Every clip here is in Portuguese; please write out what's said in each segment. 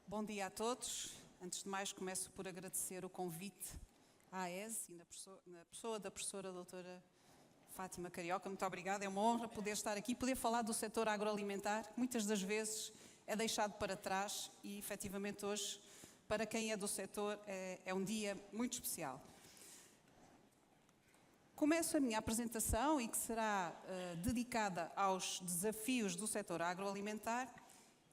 Bom dia a todos. Antes de mais, começo por agradecer o convite à AES e na pessoa da professora doutora Fátima Carioca. Muito obrigada. É uma honra poder estar aqui, poder falar do setor agroalimentar, que muitas das vezes é deixado para trás e, efetivamente, hoje, para quem é do setor, é um dia muito especial. Começo a minha apresentação, e que será dedicada aos desafios do setor agroalimentar,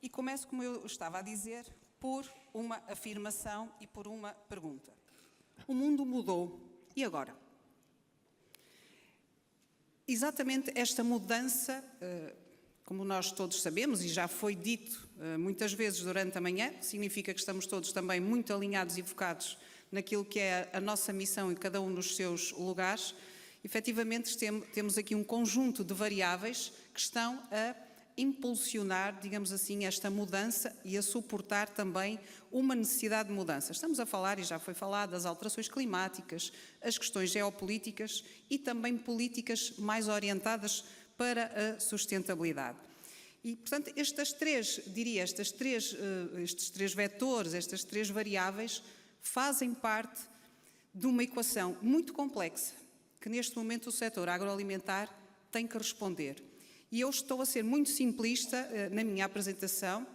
e começo, como eu estava a dizer, por uma afirmação e por uma pergunta. O mundo mudou, e agora? Exatamente esta mudança, como nós todos sabemos, e já foi dito muitas vezes durante a manhã, significa que estamos todos também muito alinhados e focados naquilo que é a nossa missão e cada um nos seus lugares. Efetivamente, temos aqui um conjunto de variáveis que estão a impulsionar, digamos assim, esta mudança e a suportar também uma necessidade de mudança. Estamos a falar, e já foi falado, das alterações climáticas, as questões geopolíticas e também políticas mais orientadas para a sustentabilidade. E, portanto, estes três vetores, estas três variáveis, fazem parte de uma equação muito complexa que neste momento o setor agroalimentar tem que responder. E eu estou a ser muito simplista na minha apresentação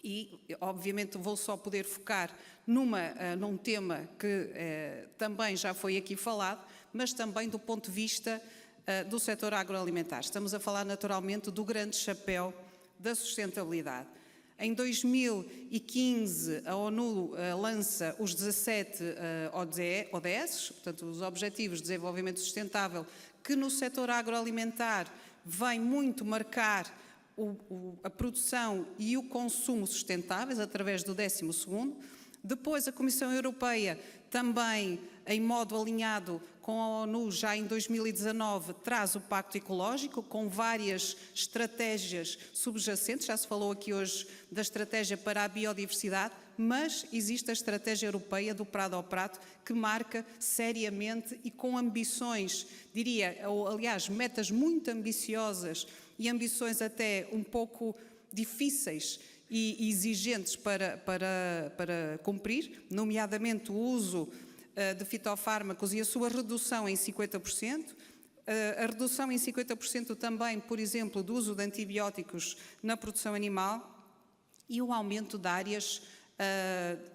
e, obviamente, vou só poder focar num tema que também já foi aqui falado, mas também do ponto de vista do setor agroalimentar. Estamos a falar, naturalmente, do grande chapéu da sustentabilidade. Em 2015, a ONU lança os 17 ODS, portanto, os Objetivos de Desenvolvimento Sustentável, que no setor agroalimentar vem muito marcar a produção e o consumo sustentáveis através do 12º. Depois, a Comissão Europeia, também em modo alinhado com a ONU, já em 2019, traz o Pacto Ecológico, com várias estratégias subjacentes. Já se falou aqui hoje da estratégia para a biodiversidade, mas existe a estratégia europeia do Prado ao Prato, que marca seriamente e com ambições, aliás, metas muito ambiciosas e ambições até um pouco difíceis e exigentes para cumprir, nomeadamente o uso de fitofármacos e a sua redução em 50%, a redução em 50% também, por exemplo, do uso de antibióticos na produção animal e o aumento de áreas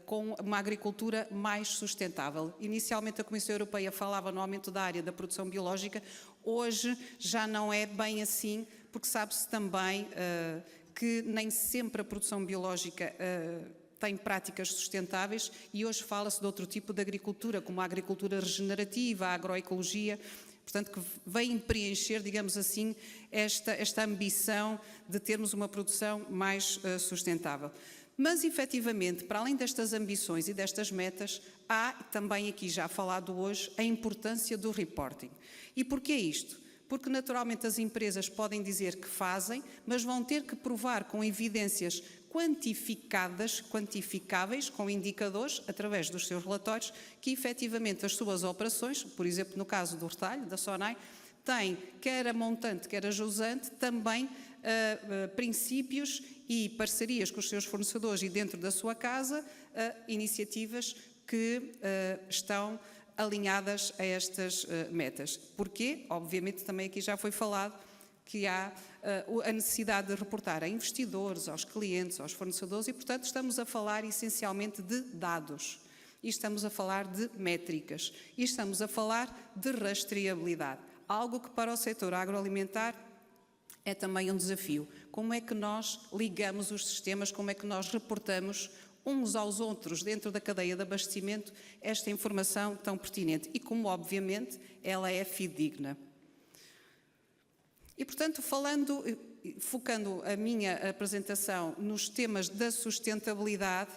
com uma agricultura mais sustentável. Inicialmente a Comissão Europeia falava no aumento da área da produção biológica, hoje já não é bem assim, porque sabe-se também que nem sempre a produção biológica tem práticas sustentáveis e hoje fala-se de outro tipo de agricultura, como a agricultura regenerativa, a agroecologia, portanto que vem preencher, digamos assim, esta ambição de termos uma produção mais sustentável. Mas, efetivamente, para além destas ambições e destas metas, há também aqui já falado hoje a importância do reporting. E porquê isto? Porque naturalmente as empresas podem dizer que fazem, mas vão ter que provar com evidências quantificáveis, com indicadores, através dos seus relatórios, que efetivamente as suas operações, por exemplo, no caso do retalho, da SONAI, têm, quer a montante, quer a jusante, também princípios e parcerias com os seus fornecedores e dentro da sua casa, iniciativas que estão alinhadas a estas metas. Porquê? Obviamente também aqui já foi falado que há a necessidade de reportar a investidores, aos clientes, aos fornecedores e, portanto, estamos a falar essencialmente de dados. E estamos a falar de métricas. E estamos a falar de rastreabilidade. Algo que para o setor agroalimentar é também um desafio. Como é que nós ligamos os sistemas, como é que nós reportamos uns aos outros dentro da cadeia de abastecimento esta informação tão pertinente e como, obviamente, ela é fidedigna. E, portanto, focando a minha apresentação nos temas da sustentabilidade,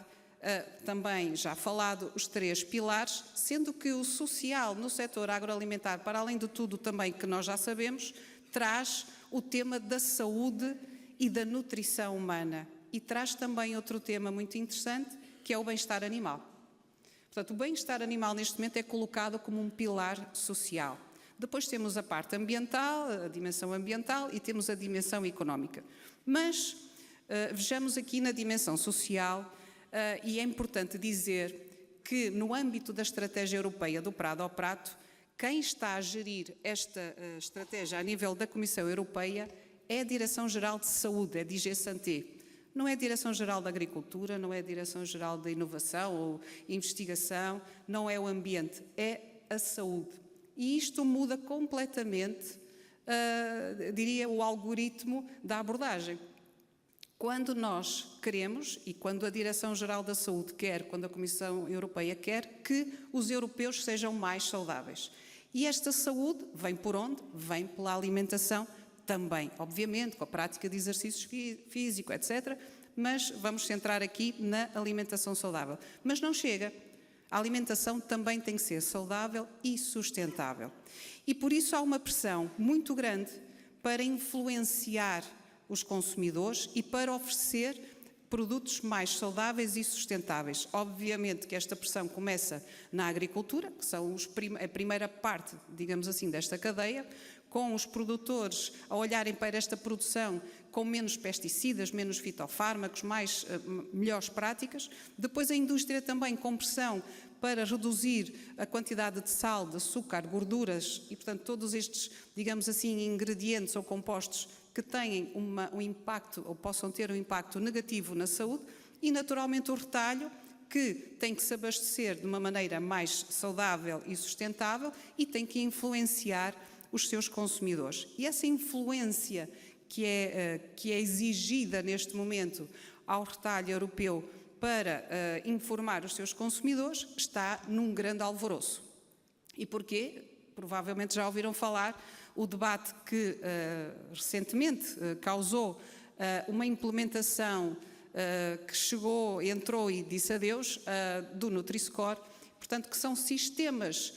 também já falado os três pilares, sendo que o social no setor agroalimentar, para além de tudo também que nós já sabemos, traz o tema da saúde e da nutrição humana. E traz também outro tema muito interessante, que é o bem-estar animal. Portanto, o bem-estar animal neste momento é colocado como um pilar social. Depois temos a parte ambiental, a dimensão ambiental e temos a dimensão económica. Mas vejamos aqui na dimensão social e é importante dizer que no âmbito da estratégia europeia do Prado ao Prato, quem está a gerir esta estratégia a nível da Comissão Europeia é a Direção-Geral de Saúde, a DG Santé. Não é a Direção-Geral da Agricultura, não é a Direção-Geral da Inovação ou Investigação, não é o Ambiente, é a Saúde. E isto muda completamente, diria, o algoritmo da abordagem. Quando nós queremos, e quando a Direção-Geral da Saúde quer, quando a Comissão Europeia quer, que os europeus sejam mais saudáveis. E esta saúde vem por onde? Vem pela alimentação também, obviamente, com a prática de exercício físico, etc. Mas vamos centrar aqui na alimentação saudável. Mas não chega. A alimentação também tem que ser saudável e sustentável. E por isso há uma pressão muito grande para influenciar os consumidores e para oferecer produtos mais saudáveis e sustentáveis. Obviamente que esta pressão começa na agricultura, que são a primeira parte, digamos assim, desta cadeia, com os produtores a olharem para esta produção com menos pesticidas, menos fitofármacos, melhores práticas. Depois a indústria também com pressão para reduzir a quantidade de sal, de açúcar, gorduras e, portanto, todos estes, digamos assim, ingredientes ou compostos que têm um impacto ou possam ter um impacto negativo na saúde e, naturalmente, o retalho, que tem que se abastecer de uma maneira mais saudável e sustentável e tem que influenciar os seus consumidores. E essa influência que é exigida neste momento ao retalho europeu para informar os seus consumidores está num grande alvoroço. E porquê? Provavelmente já ouviram falar o debate que recentemente causou uma implementação que entrou e disse adeus do Nutri-Score, portanto que são sistemas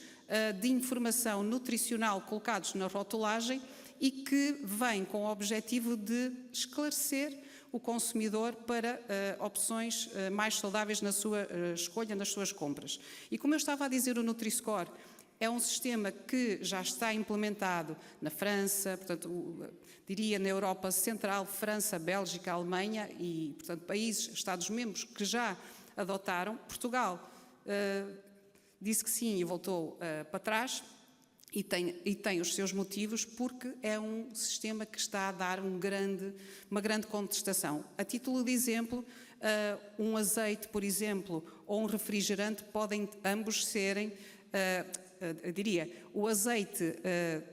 de informação nutricional colocados na rotulagem e que vêm com o objetivo de esclarecer o consumidor para opções mais saudáveis na sua escolha, nas suas compras. E como eu estava a dizer, o Nutri-Score é um sistema que já está implementado na França, portanto, diria na Europa Central, França, Bélgica, Alemanha e, portanto, países, Estados-membros que já adotaram. Portugal disse que sim e voltou para trás e tem os seus motivos porque é um sistema que está a dar uma grande contestação. A título de exemplo, um azeite, por exemplo, ou um refrigerante podem ambos serem, diria, o azeite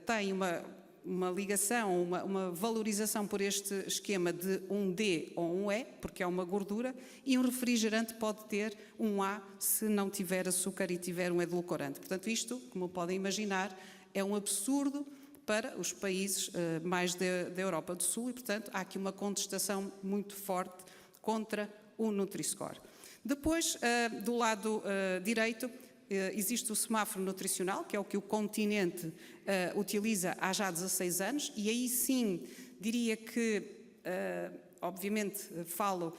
tem uma ligação, uma valorização por este esquema de um D ou um E, porque é uma gordura, e um refrigerante pode ter um A se não tiver açúcar e tiver um edulcorante. Portanto, isto, como podem imaginar, é um absurdo para os países mais da Europa do Sul e, portanto, há aqui uma contestação muito forte contra o Nutri-Score. Depois, do lado direito, existe o semáforo nutricional, que é o que o continente utiliza há já 16 anos, e aí sim diria que, obviamente falo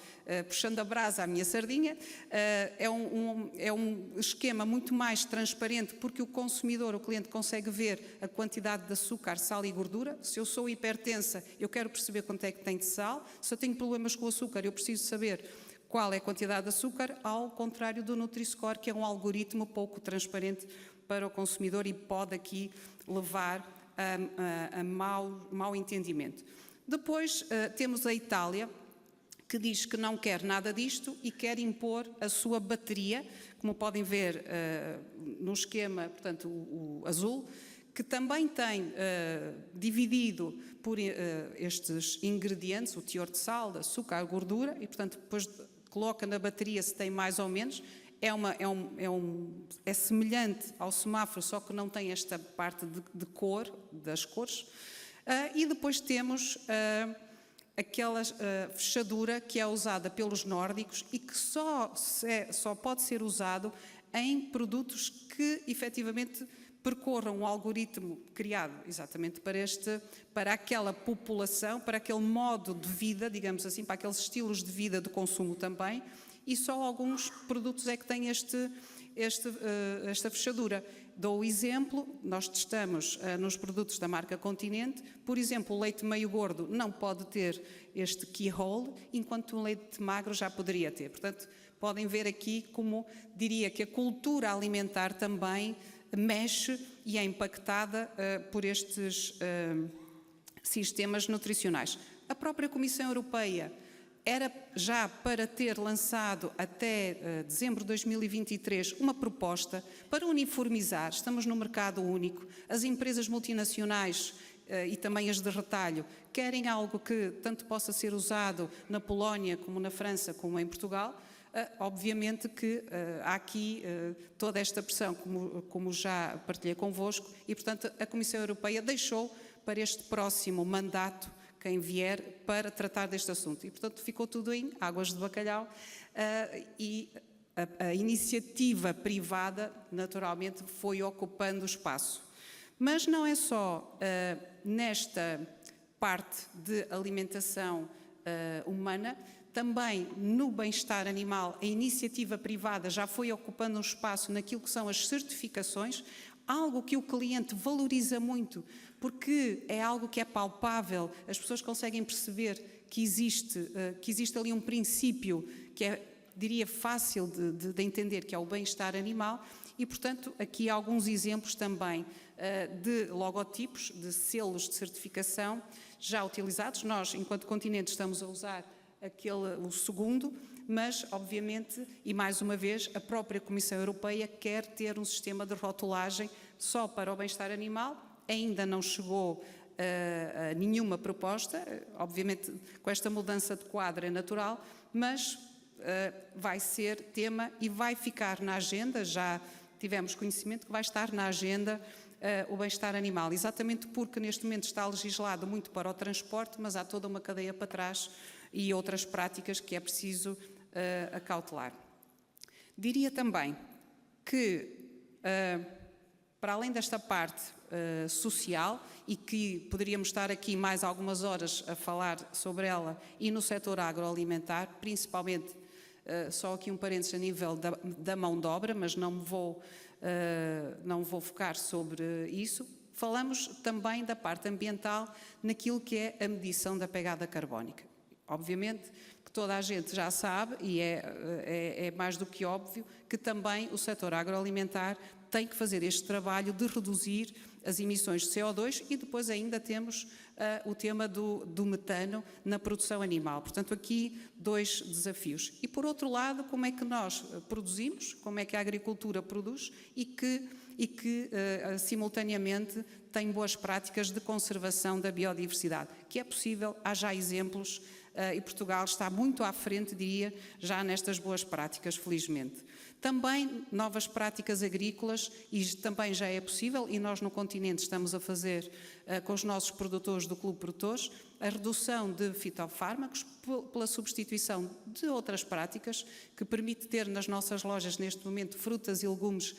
puxando a brasa à minha sardinha, é um esquema muito mais transparente porque o consumidor, o cliente consegue ver a quantidade de açúcar, sal e gordura. Se eu sou hipertensa, eu quero perceber quanto é que tem de sal. Se eu tenho problemas com o açúcar, eu preciso saber qual é a quantidade de açúcar, ao contrário do Nutri-Score, que é um algoritmo pouco transparente para o consumidor e pode aqui levar a mau entendimento. Depois temos a Itália, que diz que não quer nada disto e quer impor a sua bateria, como podem ver no esquema, portanto, o azul, que também tem dividido por estes ingredientes, o teor de sal, de açúcar, a gordura, e, portanto, depois coloca na bateria se tem mais ou menos. É semelhante ao semáforo, só que não tem esta parte de cor, das cores. E depois temos aquela fechadura que é usada pelos nórdicos e que só pode ser usado em produtos que efetivamente percorram um algoritmo criado exatamente para aquela população, para aquele modo de vida, digamos assim, para aqueles estilos de vida de consumo também, e só alguns produtos é que têm esta fechadura. dou o exemplo, nós testamos nos produtos da marca Continente, por exemplo, o leite meio gordo não pode ter este keyhole, enquanto o leite magro já poderia ter. Portanto, podem ver aqui como diria que a cultura alimentar também mexe e é impactada por estes sistemas nutricionais. A própria Comissão Europeia era já para ter lançado até dezembro de 2023 uma proposta para uniformizar, estamos no mercado único, as empresas multinacionais e também as de retalho querem algo que tanto possa ser usado na Polónia como na França como em Portugal. Obviamente que há aqui toda esta pressão, como já partilhei convosco, e portanto a Comissão Europeia deixou para este próximo mandato quem vier para tratar deste assunto. E, portanto, ficou tudo em águas de bacalhau e a iniciativa privada, naturalmente, foi ocupando o espaço. Mas não é só nesta parte de alimentação humana, também no bem-estar animal, a iniciativa privada já foi ocupando um espaço naquilo que são as certificações, algo que o cliente valoriza muito, porque é algo que é palpável, as pessoas conseguem perceber que existe ali um princípio que é, diria, fácil de entender, que é o bem-estar animal, e, portanto, aqui há alguns exemplos também de logotipos, de selos de certificação já utilizados. Nós, enquanto Continente, estamos a usar o segundo, mas, obviamente, e mais uma vez, a própria Comissão Europeia quer ter um sistema de rotulagem só para o bem-estar animal. Ainda não chegou a nenhuma proposta, obviamente com esta mudança de quadro é natural, mas vai ser tema e vai ficar na agenda, já tivemos conhecimento que vai estar na agenda o bem-estar animal, exatamente porque neste momento está legislado muito para o transporte, mas há toda uma cadeia para trás e outras práticas que é preciso acautelar. Diria também que, para além desta parte social, e que poderíamos estar aqui mais algumas horas a falar sobre ela, e no setor agroalimentar, principalmente, só aqui um parênteses a nível da mão de obra, mas não vou focar sobre isso. Falamos também da parte ambiental naquilo que é a medição da pegada carbónica. Obviamente que toda a gente já sabe, e é mais do que óbvio, que também o setor agroalimentar tem que fazer este trabalho de reduzir as emissões de CO2 e depois ainda temos o tema do metano na produção animal. Portanto, aqui dois desafios. E, por outro lado, como é que nós produzimos, como é que a agricultura produz e que simultaneamente tem boas práticas de conservação da biodiversidade, que é possível, há já exemplos, e Portugal está muito à frente, diria, já nestas boas práticas, felizmente. Também novas práticas agrícolas, e também já é possível, e nós no Continente estamos a fazer com os nossos produtores do Clube Produtores, a redução de fitofármacos pela substituição de outras práticas, que permite ter nas nossas lojas neste momento frutas e legumes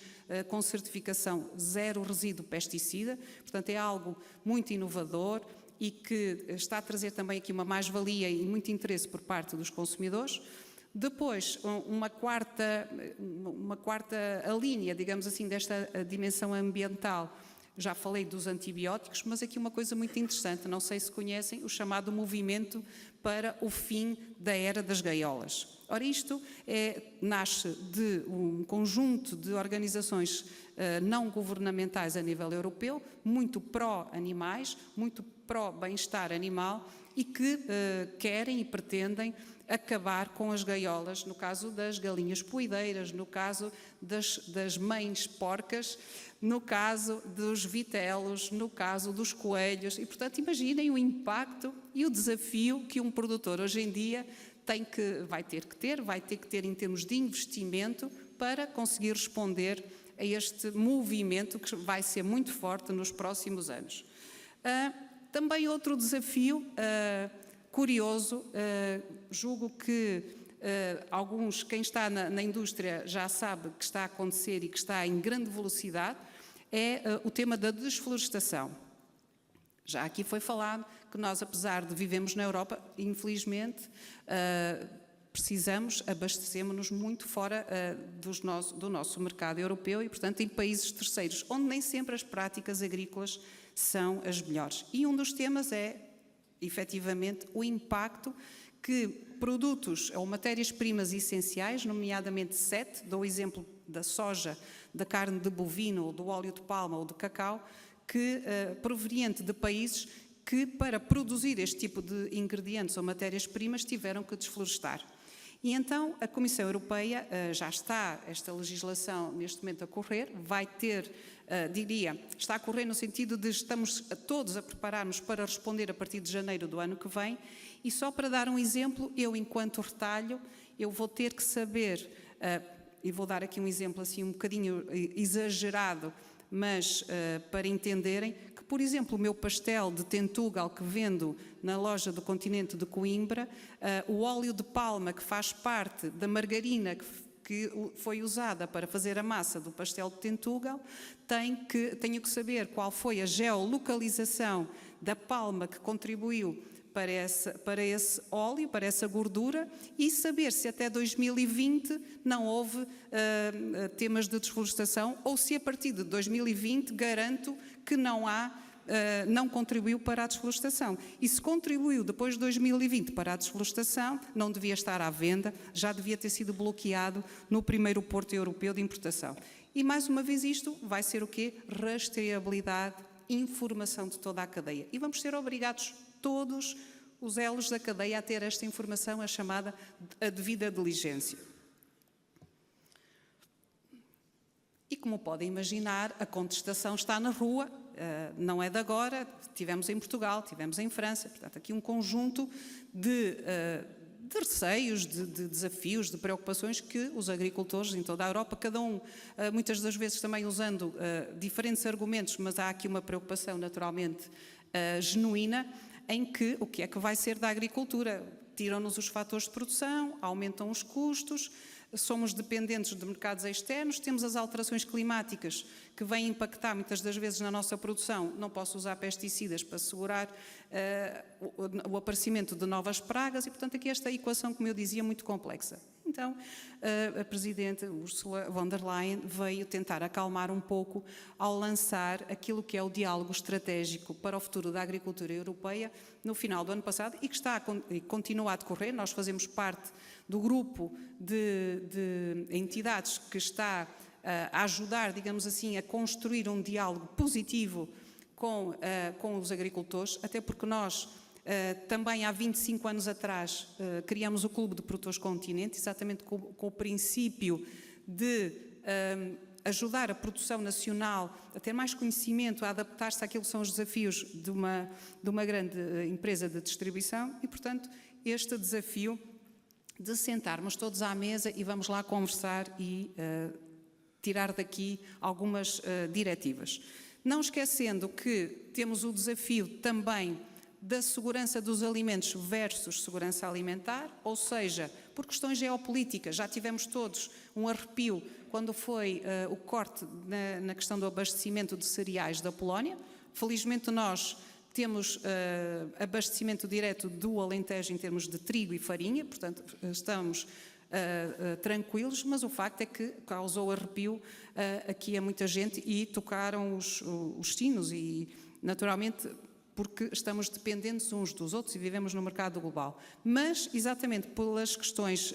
com certificação zero resíduo pesticida, portanto é algo muito inovador e que está a trazer também aqui uma mais-valia e muito interesse por parte dos consumidores. Depois, uma quarta linha, digamos assim, desta dimensão ambiental, já falei dos antibióticos, mas aqui uma coisa muito interessante, não sei se conhecem, o chamado movimento para o fim da era das gaiolas. Ora, isto nasce de um conjunto de organizações não governamentais a nível europeu, muito pró-animais, muito pró-bem-estar animal e que querem e pretendem acabar com as gaiolas, no caso das galinhas poideiras, no caso das mães porcas, no caso dos vitelos, no caso dos coelhos. E, portanto, imaginem o impacto e o desafio que um produtor hoje em dia vai ter que ter em termos de investimento para conseguir responder a este movimento que vai ser muito forte nos próximos anos. Também outro desafio curioso, julgo que quem está na indústria já sabe que está a acontecer e que está em grande velocidade, é o tema da desflorestação. Já aqui foi falado que nós, apesar de vivemos na Europa, infelizmente, precisamos, abastecemos-nos muito fora do nosso mercado europeu e, portanto, em países terceiros, onde nem sempre as práticas agrícolas são as melhores. E um dos temas é, efetivamente, o impacto que produtos ou matérias-primas essenciais, nomeadamente dou o exemplo da soja, da carne de bovino, ou do óleo de palma ou de cacau, que proveniente de países que, para produzir este tipo de ingredientes ou matérias-primas, tiveram que desflorestar. E então a Comissão Europeia já está, esta legislação neste momento a correr, vai ter, está a correr no sentido de estamos todos a preparar-nos para responder a partir de janeiro do ano que vem, e só para dar um exemplo, eu enquanto retalho, eu vou ter que saber, e vou dar aqui um exemplo assim um bocadinho exagerado, mas para entenderem, que por exemplo o meu pastel de Tentugal que vendo na loja do Continente de Coimbra, o óleo de palma que faz parte da margarina que foi usada para fazer a massa do pastel de Tentugal, tenho que saber qual foi a geolocalização da palma que contribuiu para esse óleo, para essa gordura, e saber se até 2020 não houve temas de desflorestação ou se a partir de 2020 garanto que não contribuiu para a desflorestação. E se contribuiu depois de 2020 para a desflorestação, não devia estar à venda, já devia ter sido bloqueado no primeiro porto europeu de importação. E mais uma vez isto vai ser o quê? Rastreabilidade, informação de toda a cadeia. E vamos ser obrigados todos os elos da cadeia a ter esta informação, a chamada a devida diligência. E como podem imaginar, a contestação está na rua, não é de agora, tivemos em Portugal, tivemos em França, portanto aqui um conjunto de receios, de desafios, de preocupações que os agricultores em toda a Europa, cada um, muitas das vezes também usando diferentes argumentos, mas há aqui uma preocupação naturalmente genuína, em que o que é que vai ser da agricultura? Tiram-nos os fatores de produção, aumentam os custos, somos dependentes de mercados externos, temos as alterações climáticas que vêm impactar muitas das vezes na nossa produção, não posso usar pesticidas para segurar o aparecimento de novas pragas e, portanto, aqui esta equação, como eu dizia, muito complexa. Então, a Presidente Ursula von der Leyen veio tentar acalmar um pouco ao lançar aquilo que é o diálogo estratégico para o futuro da agricultura europeia no final do ano passado e que continua a decorrer. Nós fazemos parte do grupo de entidades que está a ajudar, digamos assim, a construir um diálogo positivo com os agricultores, até porque nós também há 25 anos atrás criamos o Clube de Produtores Continente, exatamente com o princípio de ajudar a produção nacional a ter mais conhecimento, a adaptar-se àquilo que são os desafios de uma grande empresa de distribuição e, portanto, este desafio de sentarmos todos à mesa e vamos lá conversar e tirar daqui algumas diretivas. Não esquecendo que temos o desafio também da segurança dos alimentos versus segurança alimentar, ou seja, por questões geopolíticas, já tivemos todos um arrepio quando foi o corte na questão do abastecimento de cereais da Polónia. Felizmente nós temos abastecimento direto do Alentejo em termos de trigo e farinha, portanto estamos tranquilos, mas o facto é que causou arrepio aqui a muita gente e tocaram os sinos e naturalmente porque estamos dependentes uns dos outros e vivemos no mercado global. Mas, exatamente pelas questões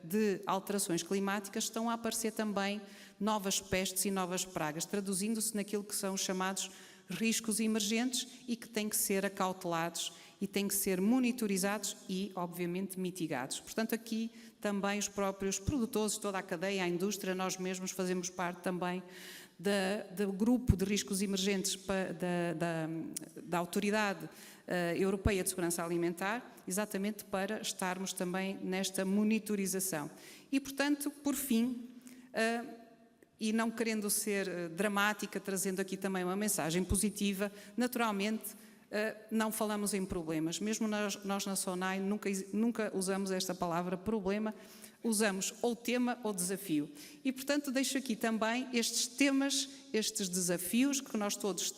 de alterações climáticas, estão a aparecer também novas pestes e novas pragas, traduzindo-se naquilo que são os chamados riscos emergentes e que têm que ser acautelados e têm que ser monitorizados e, obviamente, mitigados. Portanto, aqui também os próprios produtores, toda a cadeia, a indústria, nós mesmos fazemos parte também do grupo de riscos emergentes da Autoridade Europeia de Segurança Alimentar, exatamente para estarmos também nesta monitorização. E, portanto, por fim, e não querendo ser dramática, trazendo aqui também uma mensagem positiva, naturalmente não falamos em problemas. Mesmo nós na SONAI nunca usamos esta palavra problema, usamos ou tema ou desafio. E, portanto, deixo aqui também estes temas, estes desafios que nós todos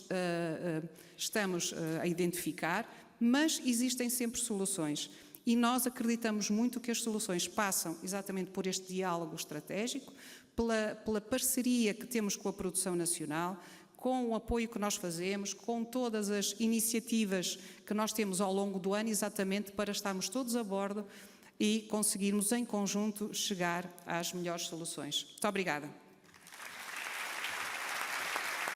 estamos a identificar, mas existem sempre soluções. e nós acreditamos muito que as soluções passam exatamente por este diálogo estratégico, pela parceria que temos com a produção nacional, com o apoio que nós fazemos, com todas as iniciativas que nós temos ao longo do ano, exatamente para estarmos todos a bordo e conseguirmos em conjunto chegar às melhores soluções. Muito obrigada.